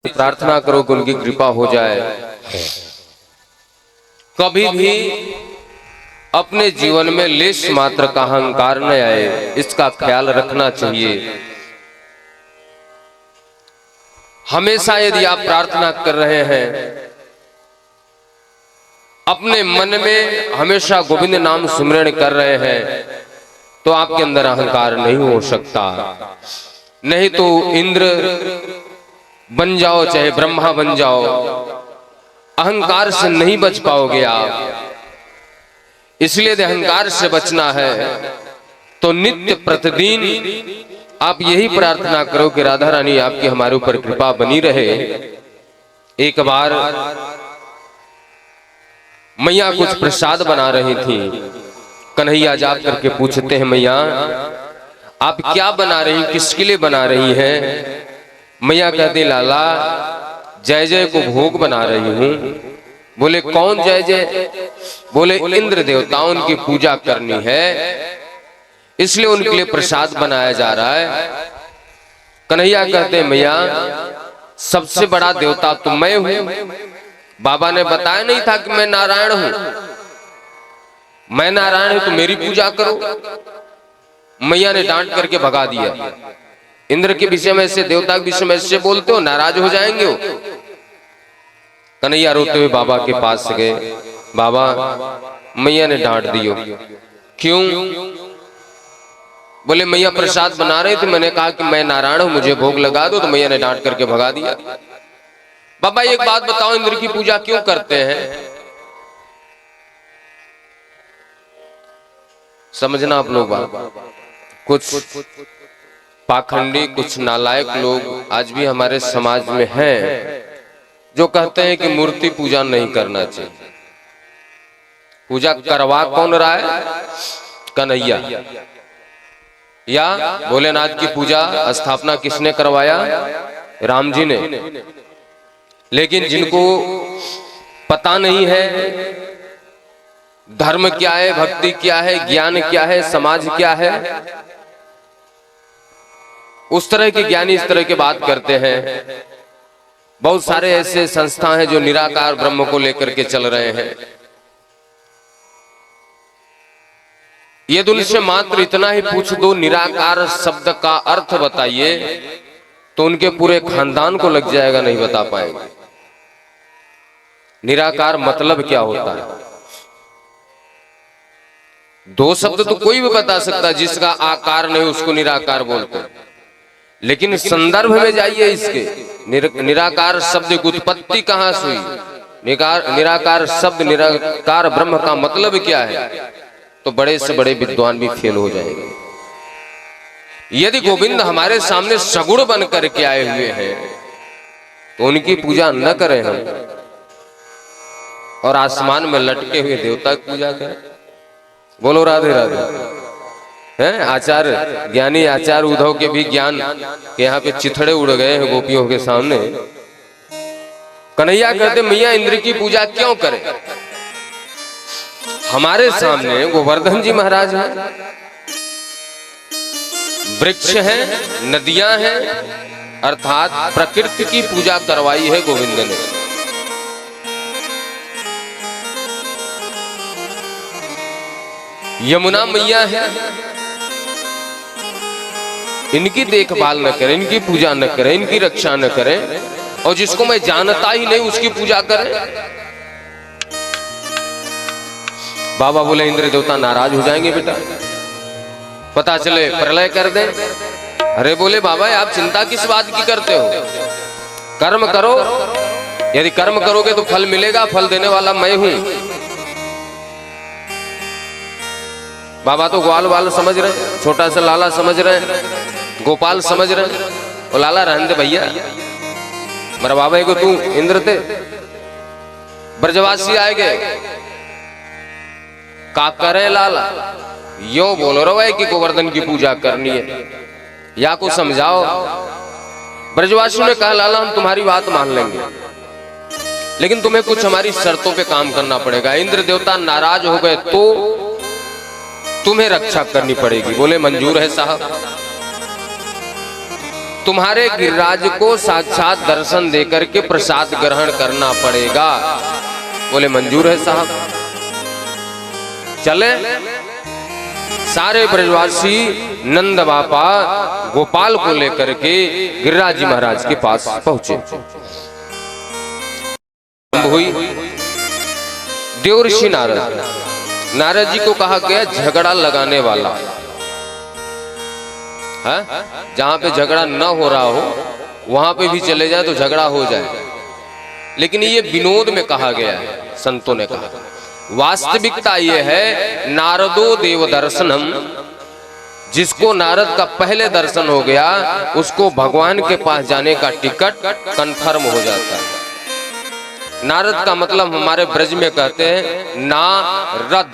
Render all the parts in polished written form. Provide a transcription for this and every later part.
प्रार्थना करो कि उनकी कृपा हो जाए। कभी भी अपने जीवन में लेश मात्र का अहंकार न आए, इसका ख्याल रखना चाहिए। हमेशा यदि आप प्रार्थना कर रहे हैं, अपने मन में हमेशा गोविंद नाम सुमिरन कर रहे हैं, तो आपके अंदर अहंकार नहीं हो सकता। नहीं तो इंद्र बन जाओ चाहे ब्रह्मा बन जाओ, अहंकार से नहीं बच पाओगे आप। इसलिए यदि अहंकार से बचना है तो नित्य प्रतिदिन आप यही प्रार्थना करो कि राधा रानी आपकी हमारे ऊपर कृपा बनी रहे। एक बार मैया कुछ प्रसाद बना रही थी। कन्हैया जा करके पूछते हैं, मैया आप क्या बना रही, किसके लिए बना रही हैं? मैया कहती, लाला जय जय को भोग बना रही हूं। बोले कौन जय जय? बोले इंद्र देवताओं की पूजा करनी है, इसलिए उनके लिए प्रसाद बनाया जा रहा है। कन्हैया कहते, मैया सबसे बड़ा देवता तो मैं हूं। बाबा ने बताया नहीं था कि मैं नारायण हूं? मैं नारायण हूं तो मेरी पूजा करो। मैया ने डांट करके भगा दिया। इंद्र के विषय में ऐसे, देवता के विषय में ऐसे बोलते हो, नाराज हो जाएंगे हो। कन्हैया रोते हुए बाबा के पास गए। बाबा मैया ने डांट दियो। क्यों? बोले मैया प्रसाद बना रहे थे, मैंने कहा कि मैं नारायण हूं, मुझे भोग लगा दो, तो मैया ने डांट करके भगा दिया। बाबा एक बात बताओ, इंद्र की पूजा क्यों करते हैं? समझना आप लोग बात। कुछ पाखंडी, कुछ नालायक लोग आज भी हमारे समाज में हैं, जो कहते हैं कि मूर्ति पूजा नहीं करना चाहिए। पूजा करवा कौन रहा है? कन्हैया। या भोलेनाथ की पूजा स्थापना किसने करवाया? राम जी ने। लेकिन जिनको पता नहीं है धर्म क्या है, भक्ति क्या है, ज्ञान क्या है, समाज क्या है, उस तरह के ज्ञानी इस तरह की बात करते हैं। बहुत सारे ऐसे संस्था हैं जो निराकार ब्रह्म को लेकर के चल रहे हैं। यदि उनसे मात्र इतना ही पूछ दो, निराकार शब्द का अर्थ बताइए, तो उनके पूरे खानदान को लग जाएगा, नहीं बता पाएंगे। निराकार मतलब क्या होता है? दो शब्द तो कोई भी बता सकता, जिसका आकार नहीं उसको निराकार बोलते हैं। लेकिन संदर्भ में जाइए इसके, निराकार शब्द की उत्पत्ति कहां से हुई, निराकार शब्द, निराकार ब्रह्म का मतलब क्या है, तो बड़े से बड़े विद्वान भी फेल हो जाएंगे। यदि गोविंद हमारे सामने सगुण बन करके आए हुए हैं, तो उनकी पूजा न करें हम, और आसमान में लटके हुए देवता की पूजा करें। बोलो राधे राधे। हैं आचार्य, ज्ञानी आचार्य उद्धव के भी ज्ञान के यहाँ पे चिथड़े उड़ गए हैं गोपियों के सामने। कन्हैया कहते, मैया इंद्र की पूजा क्यों करें? हमारे सामने गोवर्धन जी महाराज हैं, वृक्ष हैं, नदियां हैं, अर्थात प्रकृति की पूजा करवाई है गोविंद ने। यमुना मैया है, इनकी देखभाल न करें, इनकी पूजा न करें, इनकी रक्षा न करें, और जिसको मैं जानता ही नहीं उसकी पूजा करें। बाबा बोले इंद्र देवता नाराज हो जाएंगे बेटा, पता चले प्रलय कर दे। अरे बोले बाबा आप चिंता किस बात की करते हो? कर्म करो, यदि कर्म करोगे तो फल मिलेगा, फल देने वाला मैं हूं। बाबा तो ग्वाल वाल समझ रहे, छोटा सा लाला समझ रहे, गोपाल समझ रहे। और लाला रहने दे भैया, मेरा बाबा को तू इंद्र थे, ब्रजवासी आए गए, का करे लाला? यो बोलो रहो है कि गोवर्धन की पूजा करनी है, या को समझाओ। ब्रजवासियों ने कहा, लाला हम तुम्हारी बात मान लेंगे, लेकिन तुम्हें कुछ हमारी शर्तों पे काम करना पड़ेगा। इंद्र देवता नाराज हो गए तो तुम्हें रक्षा करनी पड़ेगी। बोले मंजूर है साहब। तुम्हारे गिरिराज को साक्षात दर्शन देकर के प्रसाद ग्रहण करना पड़ेगा। बोले मंजूर है साहब, चले। सारे ब्रजवासी नंद बापा गोपाल को लेकर के गिरिराज जी महाराज के पास पहुंचे। हुई देवर्षि नारद जी को कहा गया झगड़ा लगाने वाला है, जहां पे झगड़ा न हो रहा हो वहां पे भी चले जाए तो झगड़ा हो जाए, लेकिन ये विनोद में कहा गया है। संतों ने कहा वास्तविकता ये है नारदो देव दर्शनम, जिसको नारद का पहले दर्शन हो गया उसको भगवान के पास जाने का टिकट कंफर्म हो जाता है। नारद का मतलब हमारे ब्रज में कहते हैं नारद,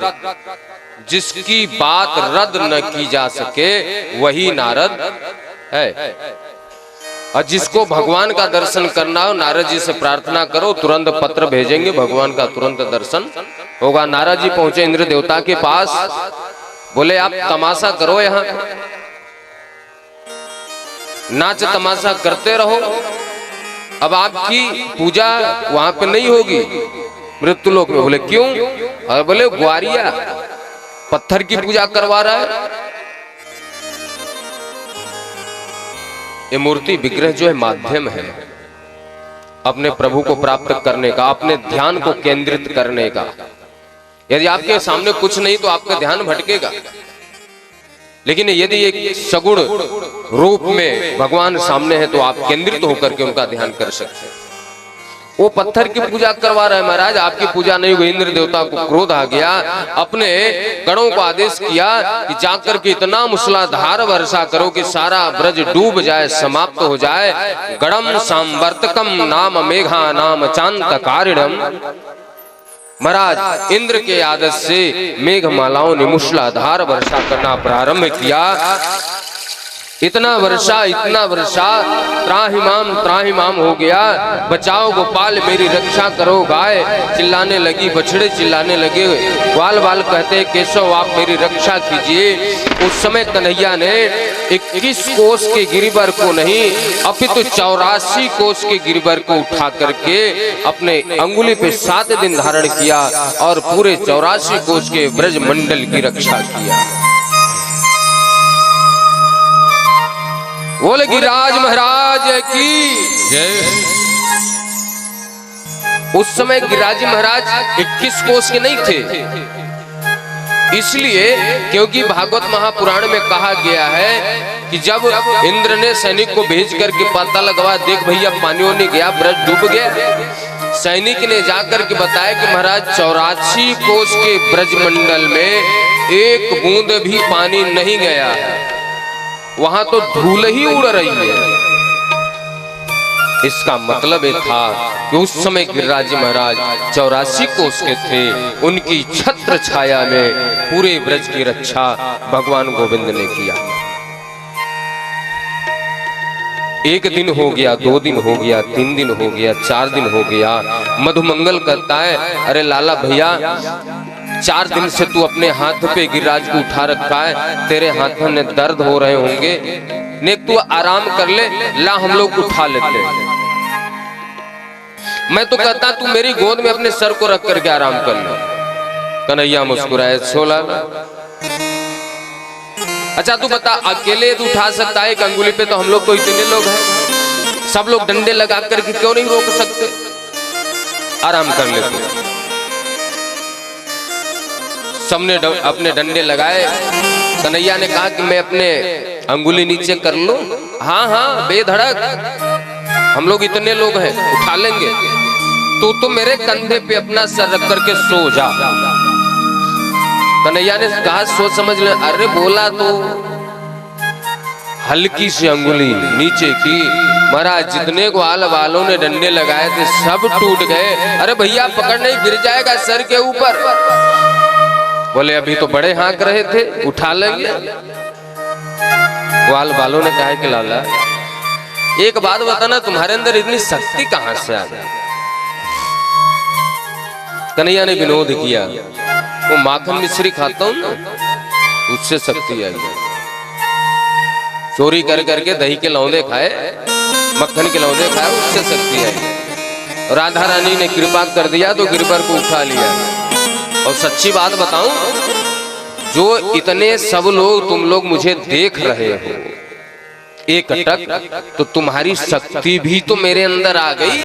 जिसकी बात रद्द न की जा सके वही नारद है। और जिसको भगवान का दर्शन करना हो नारद जी से प्रार्थना करो, तुरंत पत्र भेजेंगे, भगवान का तुरंत दर्शन होगा। नारद जी पहुंचे इंद्र देवता के पास, बोले आप तमाशा करो, यहाँ नाच तमाशा करते रहो, अब आपकी पूजा वहां पे नहीं होगी मृत्युलोक में। बोले क्यों? और बोले ग्वारिया पत्थर की पूजा करवा रहा है। ये मूर्ति विग्रह जो है माध्यम है अपने प्रभु को प्राप्त करने का, अपने ध्यान को केंद्रित करने का। यदि आपके सामने कुछ नहीं तो आपका ध्यान भटकेगा, लेकिन यदि एक सगुण रूप में भगवान सामने है तो आप केंद्रित होकर के उनका ध्यान कर सकते हैं। वो पत्थर की पूजा करवा रहे हैं महाराज, आपकी पूजा नहीं हुई। इंद्र देवता को क्रोध आ गया, अपने गणों को आदेश किया कि जाकर के इतना मूसलाधार वर्षा करो कि सारा ब्रज डूब जाए, समाप्त हो जाए। गणम सांवर्तकम नाम मेघा नाम चांतकारिणम। महाराज इंद्र के आदेश से मेघमालाओं ने मूसलाधार वर्षा करना प्रारंभ किया। इतना वर्षा त्राहिमाम हो गया। बचाओ गोपाल मेरी रक्षा करो गाय, चिल्लाने लगी बछड़े, चिल्लाने लगे ग्वाल बाल, कहते केशव आप मेरी रक्षा कीजिए। उस समय कन्हैया ने 21 कोस के गिरिवर को नहीं अपितु 84 कोस के गिरिवर को उठा करके अपने अंगुली पे 7 दिन धारण किया और पूरे 84 कोस के ब्रज मंडल की रक्षा किया। बोले गिरिराज महाराज की जय। उस समय गिरिराज महाराज 21 कोस के नहीं थे, इसलिए क्योंकि भागवत महापुराण में कहा गया है कि जब इंद्र ने सैनिक को भेज करके पता लगवा, देख भैया पानियों नहीं गया, ब्रज डूब गया। सैनिक ने जाकर के बताया कि महाराज 84 कोस के ब्रज मंडल में एक बूंद भी पानी नहीं गया, वहां तो धूल ही उड़ रही है। इसका मतलब ये था कि उस समय गिरिराज महाराज 84 कोस के थे, उनकी छत्र छाया में पूरे ब्रज की रक्षा भगवान गोविंद ने किया। 1 दिन हो गया, 2 दिन हो गया, 3 दिन हो गया, 4 दिन हो गया। मधुमंगल कहता है अरे लाला भैया 4 दिन से तू अपने हाथ पे गिरिराज को उठा रखा है, तेरे हाथों में दर्द हो रहे होंगे, ने तू आराम कर ले, ला हम लोग उठा लेते हैं। मैं तो कहता तू मेरी गोद में अपने सर को रख करके आराम कर ले। कन्हैया मुस्कुराए, सोला अच्छा तू बता अकेले तू उठा सकता है एक अंगुली पे, तो हम लोग तो इतने लोग हैं, सब लोग डंडे लगा करके क्यों नहीं रोक सकते? आराम कर लेते। सबने अपने डंडे लगाए। कन्हैया ने कहा कि मैं अपने अंगुली नीचे कर लूं? हाँ हाँ बेधड़क, हम लोग इतने लोग हैं, उठा लेंगे। तो मेरे कंधे पे अपना सर रख करके सो जा। कन्हैया ने कहा सोच समझ ले। अरे बोला तो हल्की सी अंगुली नीचे की, महाराज जितने ग्वाल वालों ने डंडे लगाए थे सब टूट गए। अरे भैया पकड़ नहीं, गिर जाएगा सर के ऊपर। बोले अभी तो बड़े हाँक रहे थे, उठा लेंगे। ग्वाल वालों ने कहा कि लाला एक बात बताना, तुम्हारे अंदर इतनी शक्ति कहां से आ गई? कन्हैया ने विनोद किया, वो माखन मिश्री खाता हूं ना, उससे शक्ति आई। चोरी कर करके दही के लौंदे खाए, मक्खन के लौंदे खाए, उससे शक्ति आई। राधा रानी ने कृपा कर दिया तो गिरबर को उठा लिया। और सच्ची बात बताऊं, जो इतने सब लोग तुम लोग मुझे देख रहे हो एक टक, तो तुम्हारी शक्ति भी तो मेरे अंदर आ गई।